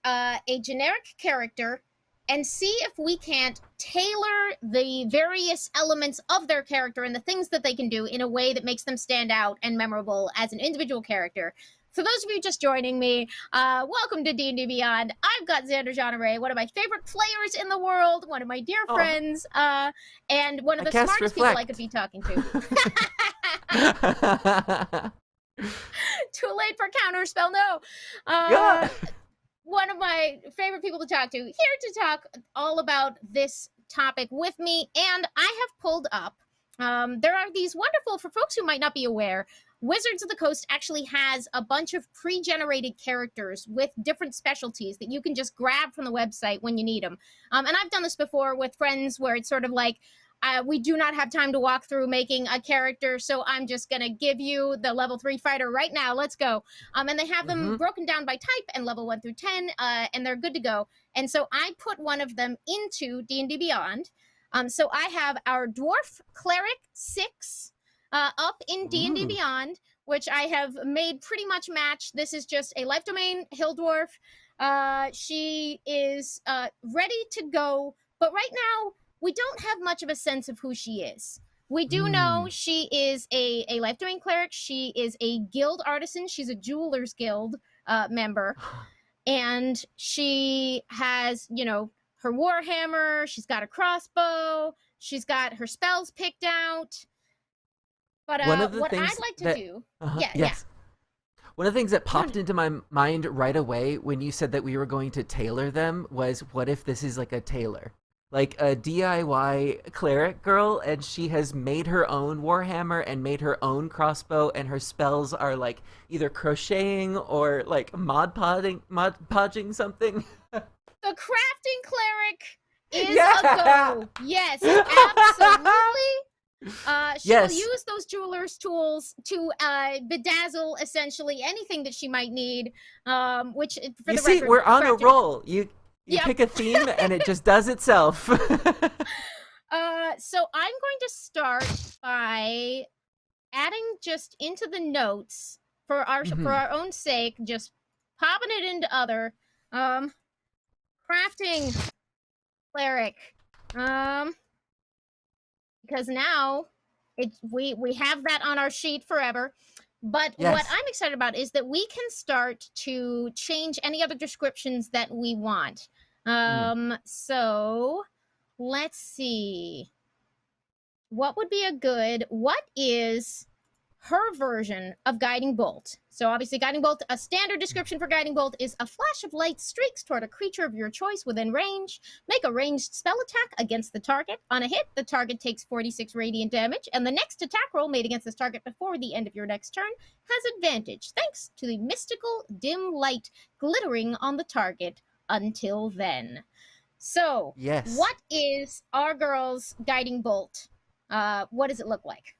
a generic character and see if we can't tailor the various elements of their character and the things that they can do in a way that makes them stand out and memorable as an individual character. For those of you just joining me, welcome to D&D Beyond. I've got Xander Jeanneret, one of my favorite players in the world, one of my dear friends, and one of the smartest people I could be talking to. Too late for counter spell, no. One of my favorite people to talk to, here to talk all about this topic with me, and I have pulled up, there are these wonderful, for folks who might not be aware, Wizards of the Coast actually has a bunch of pre-generated characters with different specialties that you can just grab from the website when you need them. And I've done this before with friends where it's sort of like, we do not have time to walk through making a character, so I'm just going to give you the level 3 fighter right now. Let's go. And they have them broken down by type and level 1 through 10, and they're good to go. And so I put one of them into D&D Beyond. So I have our Dwarf Cleric 6 up in D&D Beyond, which I have made pretty much match. This is just a life domain hill dwarf. She is ready to go, but right now, we don't have much of a sense of who she is. We do know she is a life domain cleric. She is a guild artisan. She's a jeweler's guild member. And she has, you know, her warhammer. She's got a crossbow. She's got her spells picked out. But what I'd like to do... One of the things that popped into my mind right away when you said that we were going to tailor them was, what if this is like a tailor? Like a DIY cleric girl, and she has made her own warhammer and made her own crossbow, and her spells are like either crocheting or like mod podging something. The crafting cleric is a go. Yes, absolutely. She'll use those jeweler's tools to bedazzle essentially anything that she might need. Which, for the record, we're on a roll. You pick a theme and it just does itself. So I'm going to start by adding just into the notes for our own sake, just popping it into other crafting cleric. Because now we have that on our sheet forever. But what I'm excited about is that we can start to change any other descriptions that we want. So let's see. What would be what is her version of Guiding Bolt? So obviously Guiding Bolt, a standard description for Guiding Bolt is a flash of light streaks toward a creature of your choice within range. Make a ranged spell attack against the target. On a hit, the target takes 46 radiant damage, and the next attack roll made against this target before the end of your next turn has advantage, thanks to the mystical dim light glittering on the target until then. So, what is our girl's Guiding Bolt? What does it look like?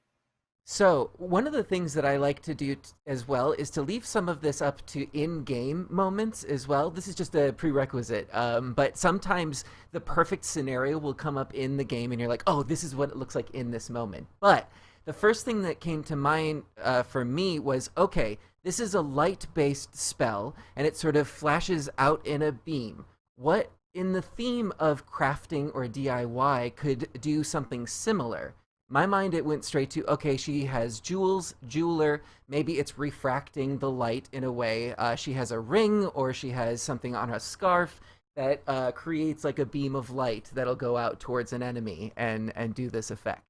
So one of the things that I like to do as well is to leave some of this up to in-game moments as well. This is just a prerequisite, but sometimes the perfect scenario will come up in the game and you're like, oh, this is what it looks like in this moment. But the first thing that came to mind for me was, okay, this is a light-based spell and it sort of flashes out in a beam. What in the theme of crafting or DIY could do something similar? My mind, it went straight to, okay, she has jewels, jeweler, maybe it's refracting the light in a way. She has a ring, or she has something on her scarf that creates like a beam of light that'll go out towards an enemy and do this effect.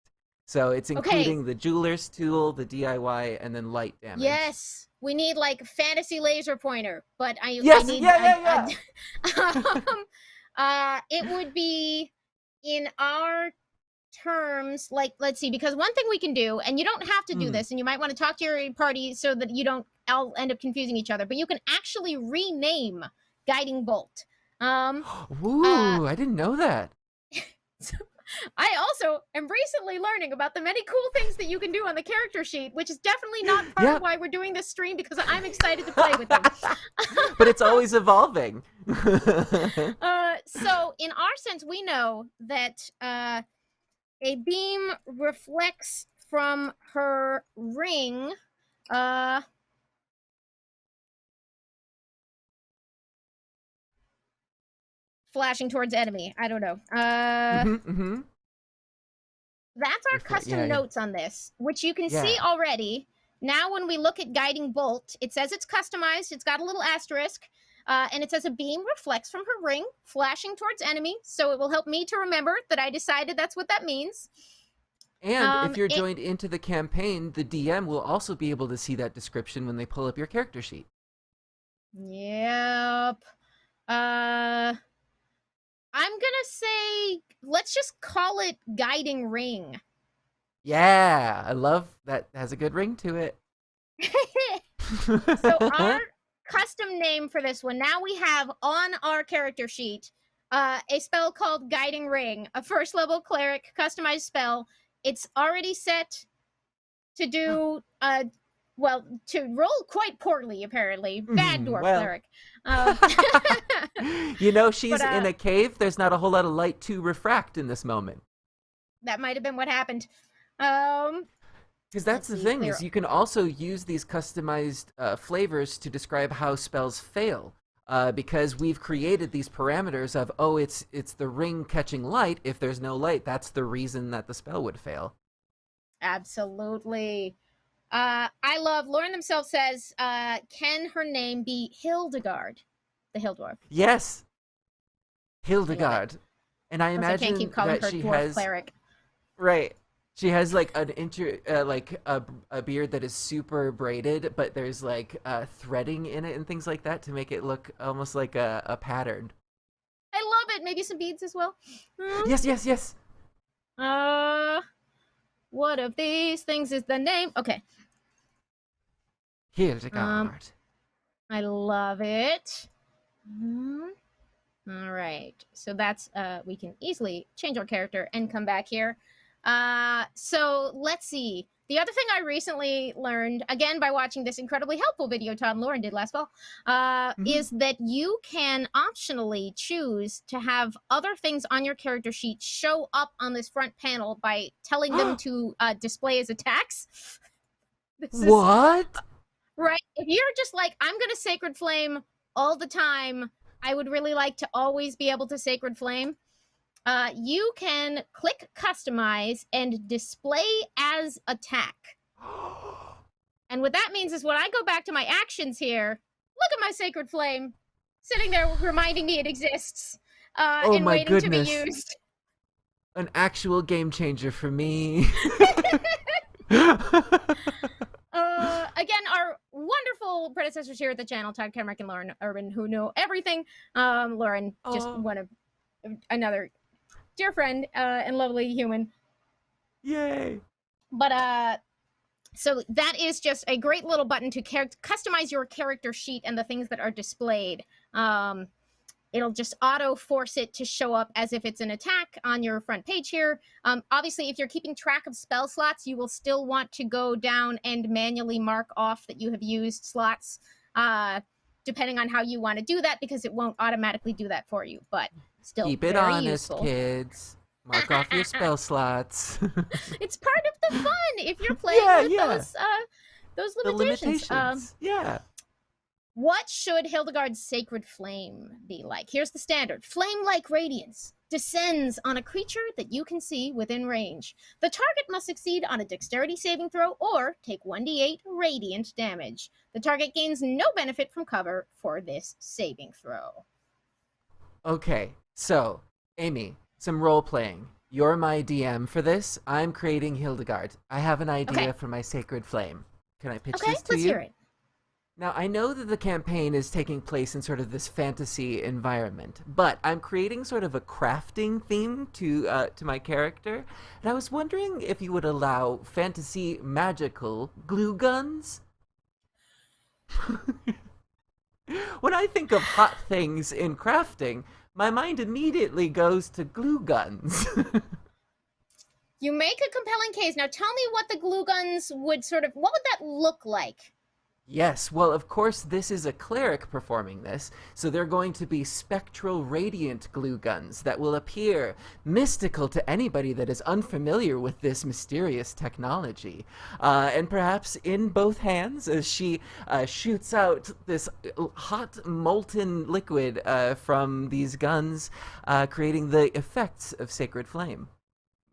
So it's including the jeweler's tool, the DIY, and then light damage. Yes, we need like fantasy laser pointer, but I need it would be in our terms, like, let's see, because one thing we can do, and you don't have to do this, and you might want to talk to your party so that you don't all end up confusing each other, but you can actually rename Guiding Bolt. I didn't know that. So I also am recently learning about the many cool things that you can do on the character sheet, which is definitely not part of why we're doing this stream, because I'm excited to play with them. But it's always evolving. So in our sense, we know that a beam reflects from her ring. flashing towards enemy. I don't know. That's our custom notes on this, which you can see already. Now, when we look at Guiding Bolt, it says it's customized. It's got a little asterisk, and it says a beam reflects from her ring, flashing towards enemy. So it will help me to remember that I decided that's what that means. And if you're joined into the campaign, the DM will also be able to see that description when they pull up your character sheet. Yep. I'm gonna say, let's just call it Guiding Ring. Yeah, I love that. Has a good ring to it. So our custom name for this one, now we have on our character sheet a spell called Guiding Ring, a first level cleric customized spell. It's already set to do to roll quite poorly, apparently. Bad dwarf cleric. You know, she's in a cave. There's not a whole lot of light to refract in this moment. That might have been what happened. Because that's the thing, is you can also use these customized flavors to describe how spells fail. Because we've created these parameters of, oh, it's the ring catching light. If there's no light, that's the reason that the spell would fail. Absolutely. I love, Lauren themselves says, can her name be Hildegard, the Hill Dwarf? Yes. Hildegard. And I imagine can't keep calling that her she dwarf has... cleric. Right. She has like an a beard that is super braided, but there's like threading in it and things like that to make it look almost like a pattern. I love it. Maybe some beads as well. Yes. What of these things is the name? Okay. Hildegard. I love it. All right. So that's we can easily change our character and come back here. So let's see. The other thing I recently learned, again, by watching this incredibly helpful video Todd and Lauren did last fall, is that you can optionally choose to have other things on your character sheet show up on this front panel by telling them to display as attacks. What? Right. If you're just like, I'm going to Sacred Flame all the time, I would really like to always be able to Sacred Flame. You can click Customize and display as attack. And what that means is when I go back to my actions here, look at my Sacred Flame sitting there reminding me it exists and waiting to be used. An actual game changer for me. Again, our wonderful predecessors here at the channel, Todd Kenrick and Lauren Urban, who know everything. Lauren, just one of another dear friend and lovely human. Yay! But so that is just a great little button to customize your character sheet and the things that are displayed. It'll just auto force it to show up as if it's an attack on your front page here. Obviously, if you're keeping track of spell slots, you will still want to go down and manually mark off that you have used slots, depending on how you want to do that, because it won't automatically do that for you. But still, keep it very honest, useful. Kids. Mark off your spell slots. It's part of the fun if you're playing with those limitations. Yeah. What should Hildegard's Sacred Flame be like? Here's the standard. Flame-like radiance descends on a creature that you can see within range. The target must succeed on a dexterity saving throw or take 1d8 radiant damage. The target gains no benefit from cover for this saving throw. Okay, so, Amy, some role-playing. You're my DM for this. I'm creating Hildegard. I have an idea for my Sacred Flame. Can I pitch this to let's you? hear it. Now, I know that the campaign is taking place in sort of this fantasy environment, but I'm creating sort of a crafting theme to my character, and I was wondering if you would allow fantasy magical glue guns? When I think of hot things in crafting, my mind immediately goes to glue guns. You make a compelling case. Now tell me what the glue guns would what would that look like? Yes, well, of course, this is a cleric performing this, so they're going to be spectral radiant glue guns that will appear mystical to anybody that is unfamiliar with this mysterious technology. And perhaps in both hands as she shoots out this hot molten liquid from these guns, creating the effects of sacred flame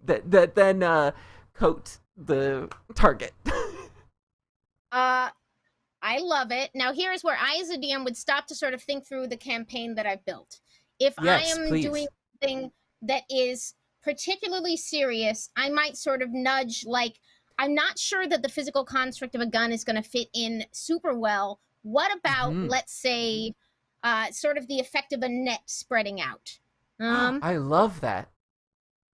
that then coat the target. I love it. Now, here's where I, as a DM, would stop to sort of think through the campaign that I've built. If I Yes, am please. doing something that is particularly serious, I might sort of nudge, like, I'm not sure that the physical construct of a gun is going to fit in super well. What about, let's say, sort of the effect of a net spreading out? I love that.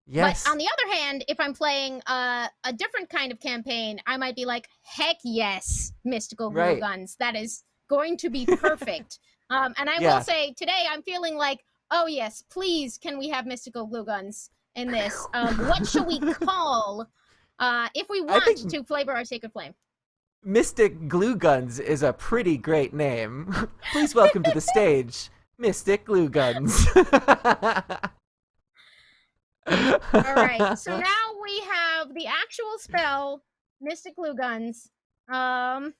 Yes. But on the other hand, if I'm playing a different kind of campaign, I might be like, heck yes, mystical glue guns. That is going to be perfect. And I will say, today I'm feeling like, oh yes, please, can we have mystical glue guns in this? What shall we call, if we want to flavor our sacred flame? Mystic Glue Guns is a pretty great name. Please welcome to the stage, Mystic Glue Guns. All right, so now we have the actual spell, Mystic Glue Guns, and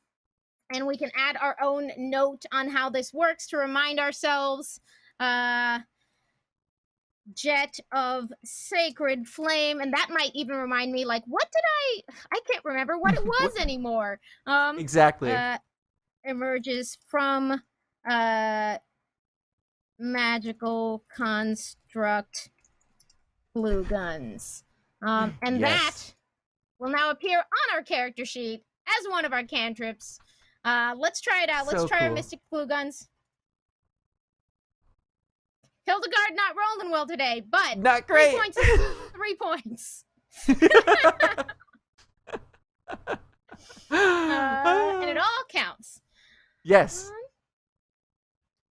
we can add our own note on how this works to remind ourselves. Jet of Sacred Flame, and that might even remind me, like, what did I can't remember what it was anymore. Exactly. Emerges from magical construct glue guns. And that will now appear on our character sheet as one of our cantrips. Let's try it out. Let's try our Mystic Glue Guns. Hildegard not rolling well today, but not great. 3 points is 3 points. And it all counts. Yes.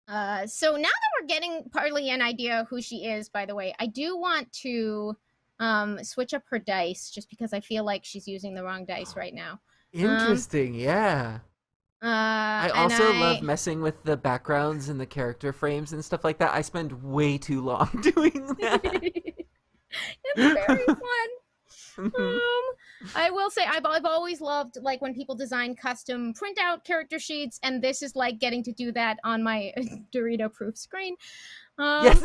So now that we're getting partly an idea of who she is, by the way, I do want to switch up her dice just because I feel like she's using the wrong dice right now. Interesting, yeah. I also love messing with the backgrounds and the character frames and stuff like that. I spend way too long doing that. It's very fun. I will say I've always loved, like, when people design custom printout character sheets, and this is like getting to do that on my Dorito-proof screen. Yes.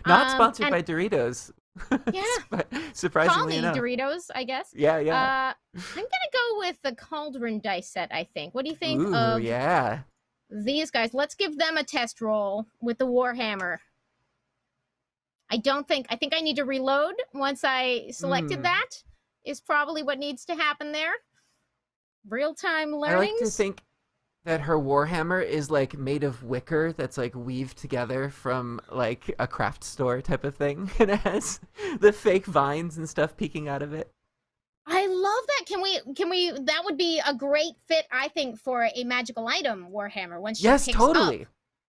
Not sponsored by Doritos. Yeah. Surprisingly enough. Doritos, I guess. Yeah. I'm gonna go with the Cauldron dice set, I think. What do you think of these guys? Let's give them a test roll with the Warhammer. I think I need to reload once I selected that is probably what needs to happen there. Real-time learnings. I like to think that her Warhammer is like made of wicker that's like weaved together from like a craft store type of thing. And it has the fake vines and stuff peeking out of it. I love that. Can we that would be a great fit, I think, for a magical item Warhammer once she picks up,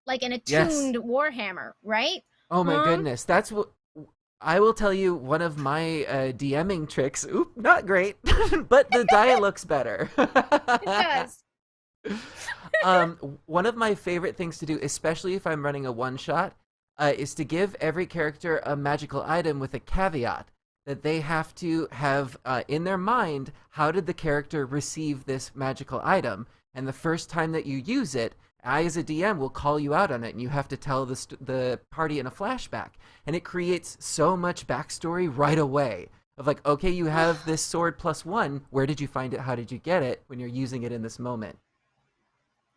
like an attuned Warhammer, right? Oh my goodness. That's what I will tell you, one of my DMing tricks. Oop, not great, but the die looks better. It does. One of my favorite things to do, especially if I'm running a one-shot, is to give every character a magical item with a caveat that they have to have in their mind, how did the character receive this magical item? And the first time that you use it, I, as a DM, will call you out on it, and you have to tell the party in a flashback. And it creates so much backstory right away. Of like, okay, you have this sword +1. Where did you find it? How did you get it? When you're using it in this moment.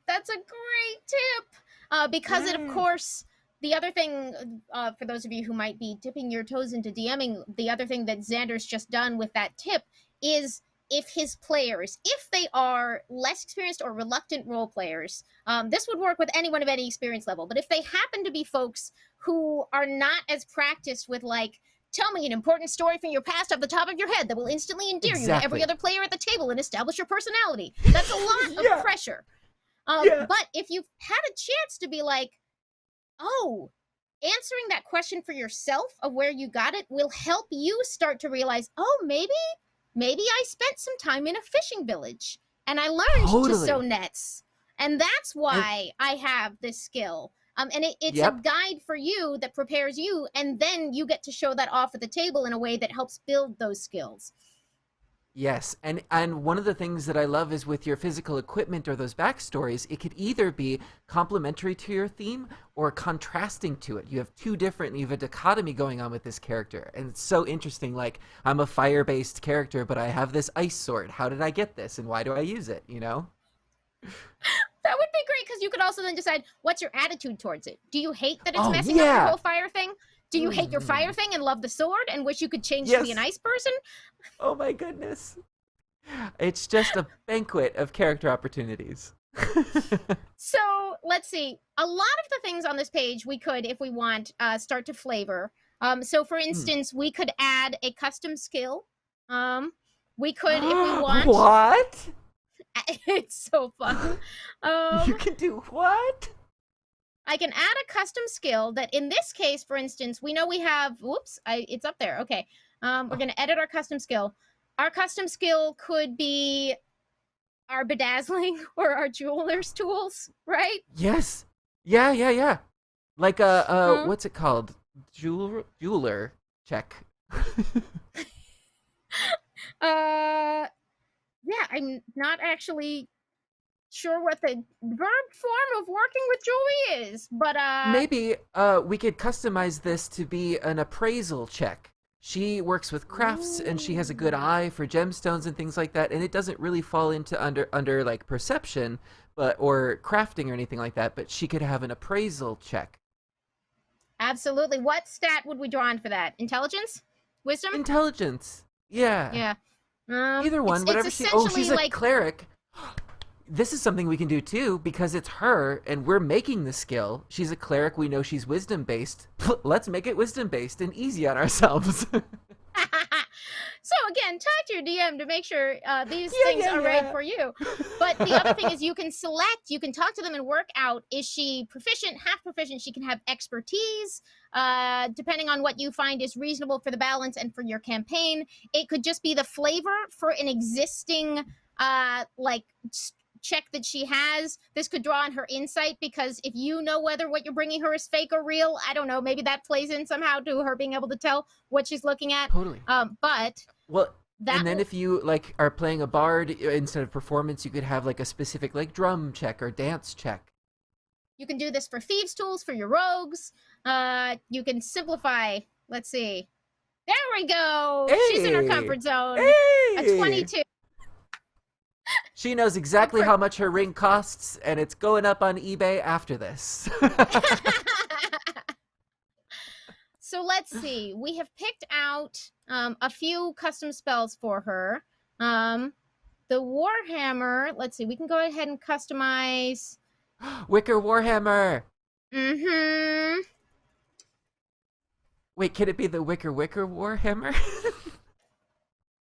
That's a great tip. Because it, of course, the other thing, for those of you who might be dipping your toes into DMing, the other thing that Xander's just done with that tip is if his players, if they are less experienced or reluctant role players, this would work with anyone of any experience level, but if they happen to be folks who are not as practiced with, like, tell me an important story from your past off the top of your head that will instantly endear you to every other player at the table and establish your personality. That's a lot of pressure. But if you've had a chance to be like, oh, answering that question for yourself of where you got it will help you start to realize, oh, maybe I spent some time in a fishing village and I learned to sew Totally. nets. And that's And why I have this skill. And it's a yep. guide for you that prepares you, and then you get to show that off at the table in a way that helps build those skills. Yes, and one of the things that I love is with your physical equipment or those backstories, it could either be complementary to your theme or contrasting to it. You have you have a dichotomy going on with this character, and it's so interesting. Like, I'm a fire-based character, but I have this ice sword. How did I get this, and why do I use it? You know? That would be great because you could also then decide what's your attitude towards it. Do you hate that it's Oh messing up your yeah. whole fire thing? Do you hate your fire Mm. thing and love the sword and wish you could change to be an Yes. ice person? Oh my goodness. It's just a banquet of character opportunities. So let's see. A lot of the things on this page we could, if we want, start to flavor. So for Hmm. instance, we could add a custom skill. We could, if we want. What? It's so fun. You can do what? I can add a custom skill that in this case, for instance, we know we have, whoops, it's up there. Okay. We're going to edit our custom skill. Our custom skill could be our bedazzling or our jeweler's tools, right? Yes. Yeah. Like what's it called? Jeweler check. Yeah, I'm not actually sure what the verb form of working with jewelry is, but Maybe we could customize this to be an appraisal check. She works with crafts and she has a good eye for gemstones and things like that, and it doesn't really fall into under like perception, but or crafting or anything like that, but she could have an appraisal check. absolutely. What stat would we draw on for that? Intelligence? Wisdom? Intelligence. Yeah. Yeah. Either one, It's whatever she. Oh, essentially she's a like cleric. This is something we can do too because it's her and we're making the skill. She's a cleric. We know she's wisdom based. Let's make it wisdom based and easy on ourselves. So again, talk to your DM to make sure these Yeah, things yeah, are right yeah. for you. But the other thing is you can select, you can talk to them and work out, is she proficient, half proficient? She can have expertise, depending on what you find is reasonable for the balance and for your campaign. It could just be the flavor for an existing check that she has. This could draw on her insight because if you know whether what you're bringing her is fake or real, I don't know, maybe that plays in somehow to her being able to tell what she's looking at. Totally. But Well, that and then if you like are playing a bard instead of performance, you could have like a specific like drum check or dance check. you can do this for thieves tools for your rogues. You can simplify. Let's see. There we go. She's in her Hey! comfort zone. A Hey! 22. She knows exactly how much her ring costs, and it's going up on eBay after this. So let's see. We have picked out a few custom spells for her. The Warhammer. Let's see. We can go ahead and customize. Wicker Warhammer. Mm-hmm. Wait, can it be the Wicker Warhammer?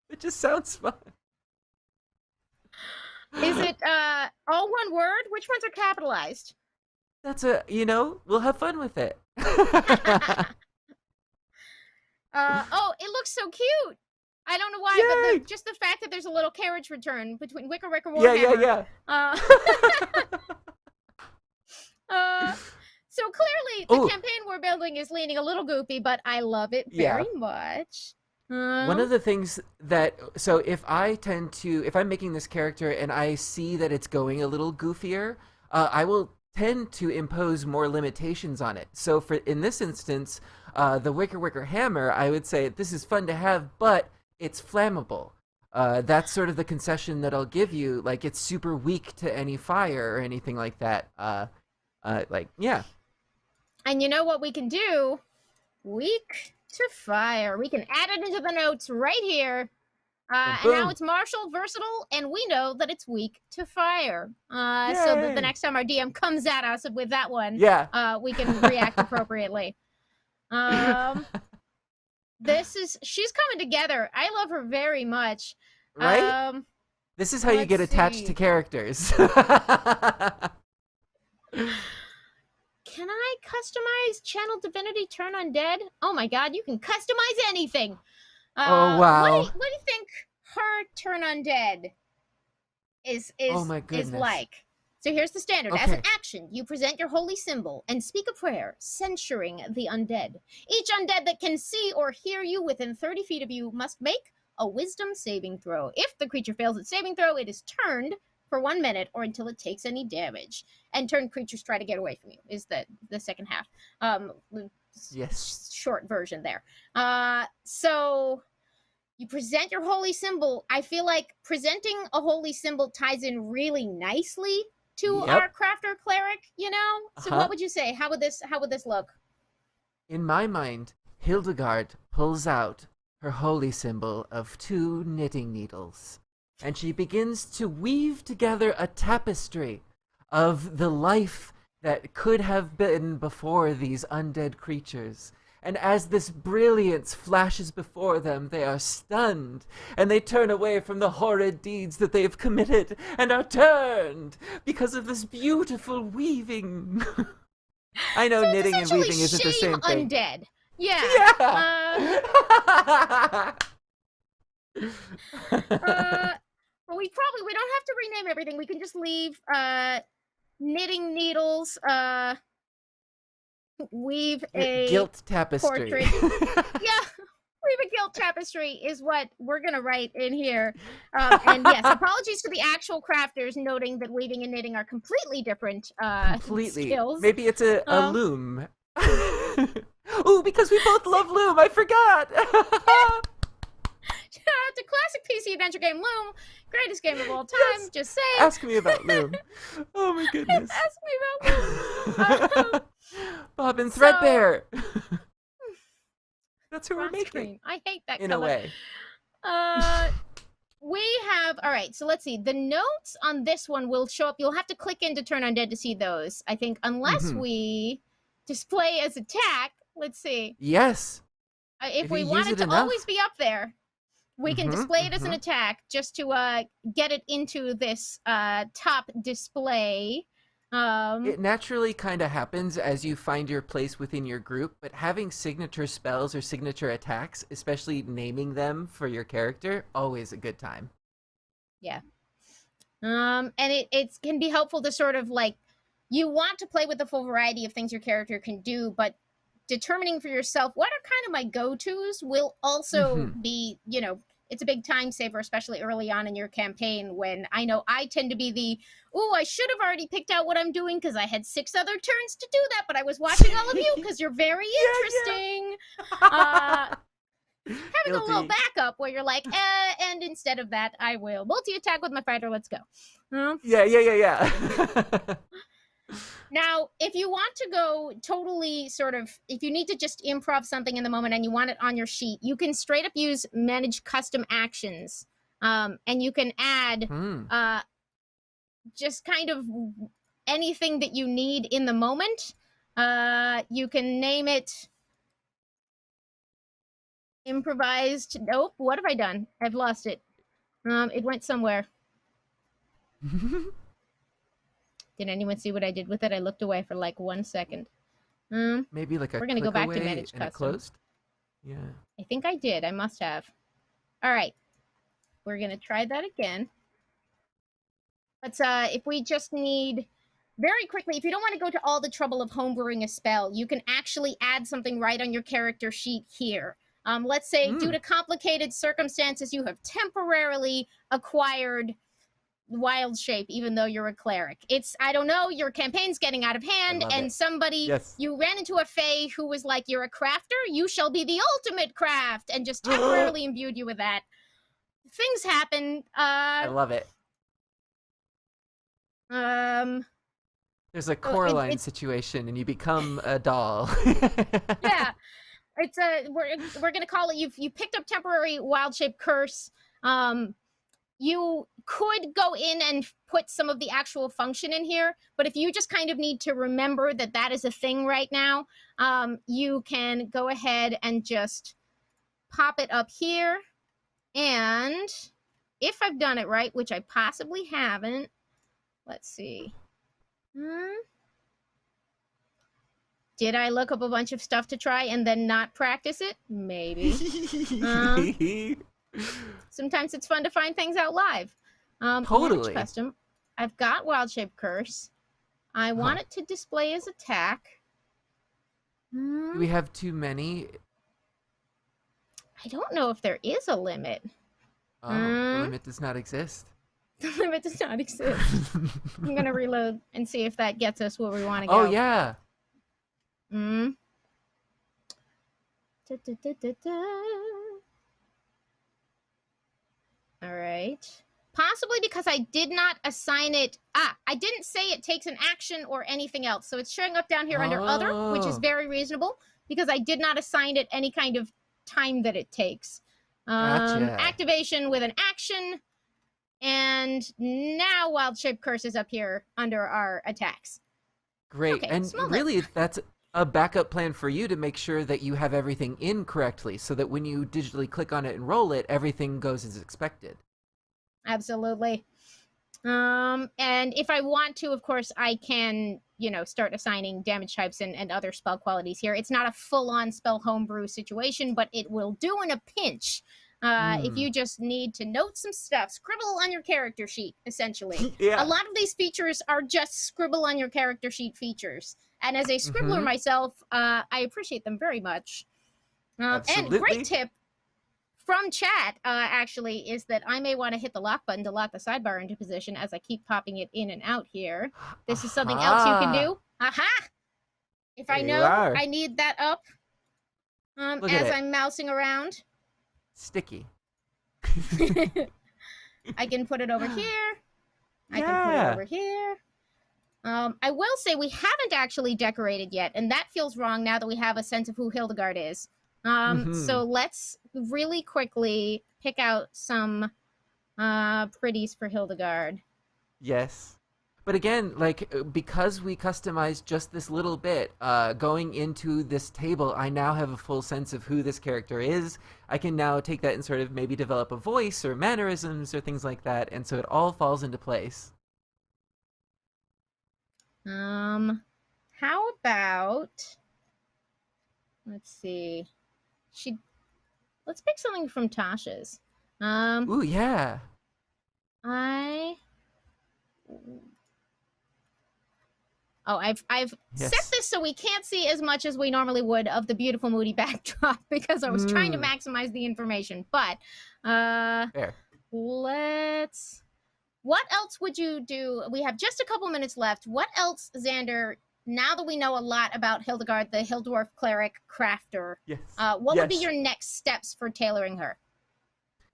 It just sounds fun. Is it all one word? Which ones are capitalized? That's we'll have fun with it. Oh, it looks so cute. I don't know why, Yay! but just the fact that there's a little carriage return between Wicker Yeah, Warhammer. yeah. So clearly the campaign we're building is leaning a little goofy, but I love it very much. One of the things that, so if I'm making this character and I see that it's going a little goofier, I will tend to impose more limitations on it. So in this instance, the Wicker Hammer, I would say this is fun to have, but it's flammable. That's sort of the concession that I'll give you. Like, it's super weak to any fire or anything like that. Yeah. And you know what we can do? Weak to fire. We can add it into the notes right here. And now Boom. it's martial, versatile, and we know that it's weak to fire. So that the Yay. next time our DM comes at us with that one, Yeah. we can react appropriately. She's coming together. I love her very much. Right? This is how you get let's attached see. to characters. Can I customize Channel Divinity Turn Undead? Oh my god, you can customize anything. Oh, wow. What do you think her Turn Undead? Oh my is goodness. like. So here's the standard. As an Okay. action, you present your holy symbol and speak a prayer censuring the undead. Each undead that can see or hear you within 30 feet of you must make a wisdom saving throw. If the creature fails its saving throw, it is turned for 1 minute or until it takes any damage. And turned creatures try to get away from you is the second half. Yes. Short version there. So you present your holy symbol. I feel like presenting a holy symbol ties in really nicely to our Yep. crafter cleric, you know? So what would you say? How would this look? In my mind, Hildegard pulls out her holy symbol of 2 knitting needles, and she begins to weave together a tapestry of the life that could have been before these undead creatures. And as this brilliance flashes before them, they are stunned, and they turn away from the horrid deeds that they've committed, and are turned because of this beautiful weaving. I know So knitting and essentially weaving isn't the shame same thing. undead. Yeah. Yeah. But we don't have to rename everything. We can just leave knitting needles, weave a Guilt tapestry. portrait. Yeah, weave a guilt tapestry is what we're gonna write in here. And yes, apologies to the actual crafters, noting that weaving and knitting are completely different Completely. skills. Maybe it's a loom. Ooh, because we both love loom. I forgot. It's a classic PC adventure game, Loom. Greatest game of all time. Yes. Just saying. Ask me about loom. Oh my goodness. Ask me about Loom. Bob and Threadbare. That's who we're Cross making. screen. I hate that In color. a way. We have, all right, so let's see. The notes on this one will show up. You'll have to click in to turn undead to see those, I think, unless we display as attack. Let's see. Yes. If you we use want it it to enough. always be up there, we can display it as an attack just to get it into this top display. It naturally kind of happens as you find your place within your group, but having signature spells or signature attacks, especially naming them for your character, always a good time. Yeah. And it can be helpful to sort of like, you want to play with the full variety of things your character can do, but determining for yourself what are kind of my go-tos will also be, you know, it's a big time saver, especially early on in your campaign when I know I tend to be the, oh, I should have already picked out what I'm doing because I had 6 other turns to do that, but I was watching all of you because you're very interesting. Having a little backup where you're like, and instead of that, I will multi-attack with my fighter. Let's go. Yeah. Now, if you want to go totally sort of, if you need to just improv something in the moment and you want it on your sheet, you can straight up use manage custom actions. And you can add just kind of anything that you need in the moment. You can name it improvised. Nope. What have I done? I've lost it. It went somewhere. Did anyone see what I did with it? I looked away for like 1 second. Maybe like a we're gonna go back to manage and it custom. closed? Yeah. I think I did. I must have. All right. We're gonna try that again. Let's if we just need very quickly, if you don't want to go to all the trouble of homebrewing a spell, you can actually add something right on your character sheet here. Let's say due to complicated circumstances, you have temporarily acquired wild shape, even though you're a cleric. It's, I don't know, your campaign's getting out of hand, and somebody, you ran into a fae who was like, you're a crafter, you shall be the ultimate craft, and just temporarily imbued you with that. Things happen. I love it. There's a Coraline situation, and you become a doll. Yeah. It's we're gonna call it, you picked up temporary wild shape curse. You could go in and put some of the actual function in here, but if you just kind of need to remember that that is a thing right now, you can go ahead and just pop it up here. And if I've done it right, which I possibly haven't, let's see. Did I look up a bunch of stuff to try and then not practice it? Maybe. Sometimes it's fun to find things out live. Totally. Image custom. I've got Wild Shape Curse. I want it to display as attack. Do we have too many? I don't know if there is a limit. Oh, the limit does not exist. The limit does not exist. I'm gonna reload and see if that gets us where we want to go. Oh yeah. All right. Possibly because I did not assign it. I didn't say it takes an action or anything else. So it's showing up down here under other, which is very reasonable because I did not assign it any kind of time that it takes. Gotcha. Activation with an action. And now Wild Shape Curse is up here under our attacks. Great. Okay, and really, that's a backup plan for you to make sure that you have everything in correctly so that when you digitally click on it and roll it, everything goes as expected. Absolutely. And if I want to, of course, I can, start assigning damage types and other spell qualities here. It's not a full-on spell homebrew situation, but it will do in a pinch. If you just need to note some stuff, scribble on your character sheet, essentially. Yeah. A lot of these features are just scribble on your character sheet features. And as a scribbler myself, I appreciate them very much. And great tip from chat, actually, is that I may want to hit the lock button to lock the sidebar into position as I keep popping it in and out here. This is something else you can do. Aha! If I know I need that up as I'm mousing around. Sticky. I can put it over here. I can put it over here. I will say we haven't actually decorated yet, and that feels wrong now that we have a sense of who Hildegard is. So let's really quickly pick out some pretties for Hildegard. Yes. But again, because we customized just this little bit, going into this table, I now have a full sense of who this character is. I can now take that and sort of maybe develop a voice or mannerisms or things like that, and so it all falls into place. How about, let's see, let's pick something from Tasha's. Ooh, yeah. I've set this so we can't see as much as we normally would of the beautiful moody backdrop because I was trying to maximize the information. But Fair. What else would you do? We have just a couple minutes left. What else, Xander, now that we know a lot about Hildegard, the Dwarf Cleric crafter, what would be your next steps for tailoring her?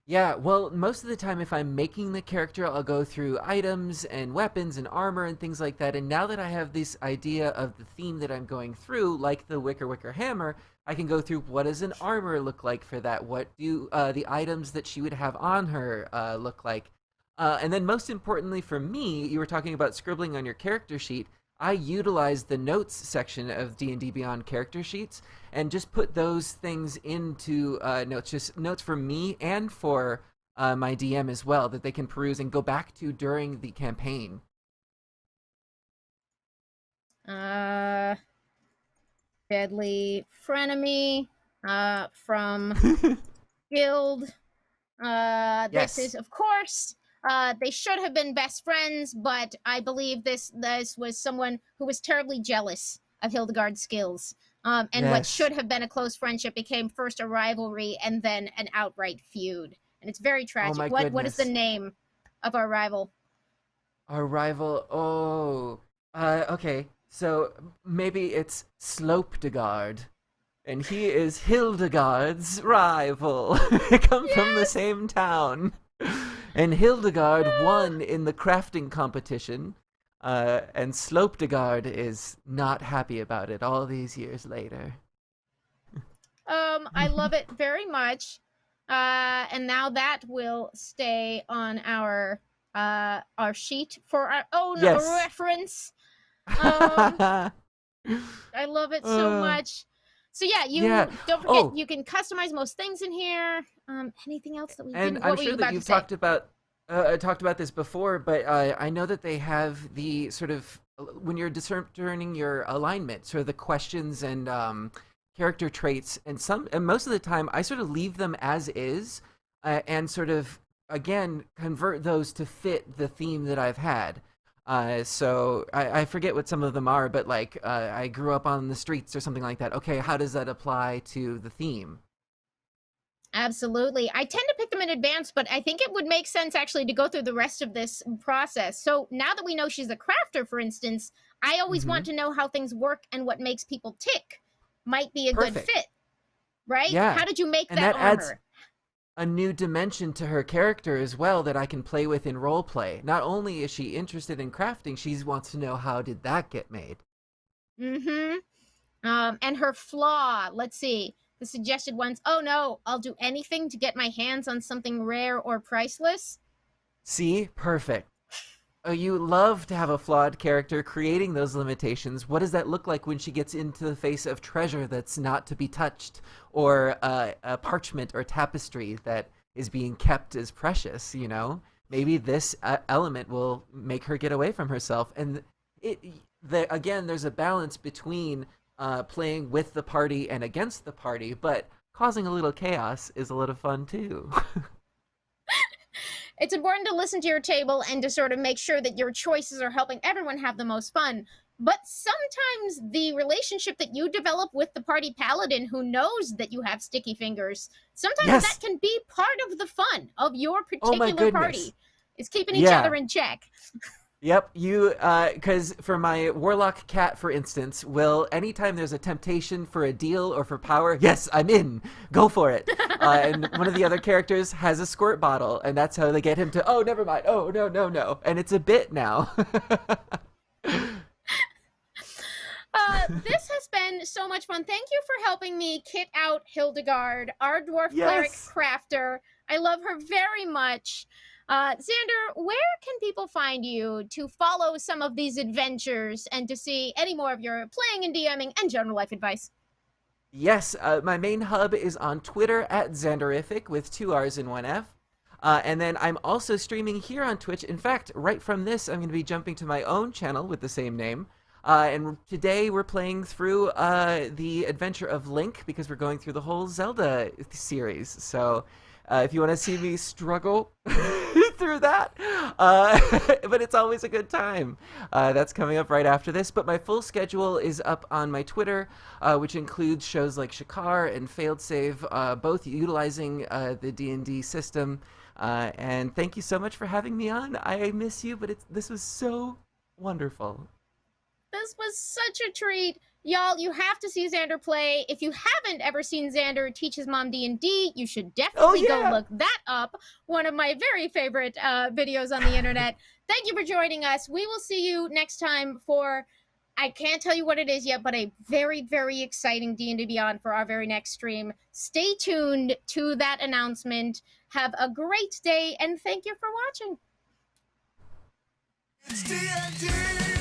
Yeah, well, most of the time if I'm making the character, I'll go through items and weapons and armor and things like that. And now that I have this idea of the theme that I'm going through, like the Wicker Hammer, I can go through what does an armor look like for that? What do the items that she would have on her look like? And then most importantly for me, you were talking about scribbling on your character sheet. I utilize the notes section of D&D Beyond character sheets and just put those things into notes, just notes for me and for my DM as well, that they can peruse and go back to during the campaign. Deadly frenemy from Guild. This is, of course... they should have been best friends, but I believe this was someone who was terribly jealous of Hildegard's skills. And what should have been a close friendship became first a rivalry and then an outright feud. And it's very tragic. What is the name of our rival? Our rival? Okay. So maybe it's Slopedegard. And he is Hildegard's rival. They come from the same town. And Hildegard won in the crafting competition, and Slopedegard is not happy about it all these years later. I love it very much, and now that will stay on our sheet for our own reference. I love it so much. So don't forget you can customize most things in here. Anything else that we didn't? And I'm sure that you've talked about this before, but I know that they have the sort of when you're discerning your alignment, sort of the questions and character traits, and most of the time I sort of leave them as is, and sort of again, convert those to fit the theme that I've had. So I forget what some of them are, but like I grew up on the streets or something like that. Okay, how does that apply to the theme? Absolutely. I tend to pick them in advance, but I think it would make sense actually to go through the rest of this process. So now that we know she's a crafter, for instance, I always Hmm. want to know how things work and what makes people tick. Might be a good Perfect. fit, right? Yeah. How did you make And that that adds armor? a new dimension to her character as well that I can play with in role play. Not only is she interested in crafting, she wants to know how did that get made. Mm-hmm. And her flaw, let's see. The suggested ones, oh no, I'll do anything to get my hands on something rare or priceless. See? Perfect. Oh, you love to have a flawed character creating those limitations. What does that look like when she gets into the face of treasure that's not to be touched, or a parchment or tapestry that is being kept as precious? Maybe this element will make her get away from herself. And it, again, there's a balance between playing with the party and against the party, but causing a little chaos is a lot of fun too. It's important to listen to your table and to sort of make sure that your choices are helping everyone have the most fun. But sometimes the relationship that you develop with the party paladin who knows that you have sticky fingers, sometimes that Yes. can be part of the fun of your Oh my particular goodness. party, is keeping each Yeah. other in check. Yep, because for my warlock cat, for instance, will anytime there's a temptation for a deal or for power, yes, I'm in, go for it. And one of the other characters has a squirt bottle, and that's how they get him to, oh, never mind, oh, no, no, no. And it's a bit now. This has been so much fun. Thank you for helping me kit out Hildegard, our dwarf cleric Yes. crafter. I love her very much. Xander, where can people find you to follow some of these adventures and to see any more of your playing and DMing and general life advice? Yes, my main hub is on Twitter at Xanderific with 2 R's and 1 F. And then I'm also streaming here on Twitch. In fact, right from this, I'm going to be jumping to my own channel with the same name. And today we're playing through the adventure of Link because we're going through the whole Zelda series. So if you want to see me struggle through that, but it's always a good time. That's coming up right after this. But my full schedule is up on my Twitter, which includes shows like Shakar and Failed Save, both utilizing the D&D system. And thank you so much for having me on. I miss you, but this was so wonderful. This was such a treat. Y'all, you have to see Xander play. If you haven't ever seen Xander teach his mom D&D, you should definitely go look that up. One of my very favorite videos on the internet. Thank you for joining us. We will see you next time for, I can't tell you what it is yet, but a very, very exciting D&D Beyond for our very next stream. Stay tuned to that announcement. Have a great day, and thank you for watching. It's D&D.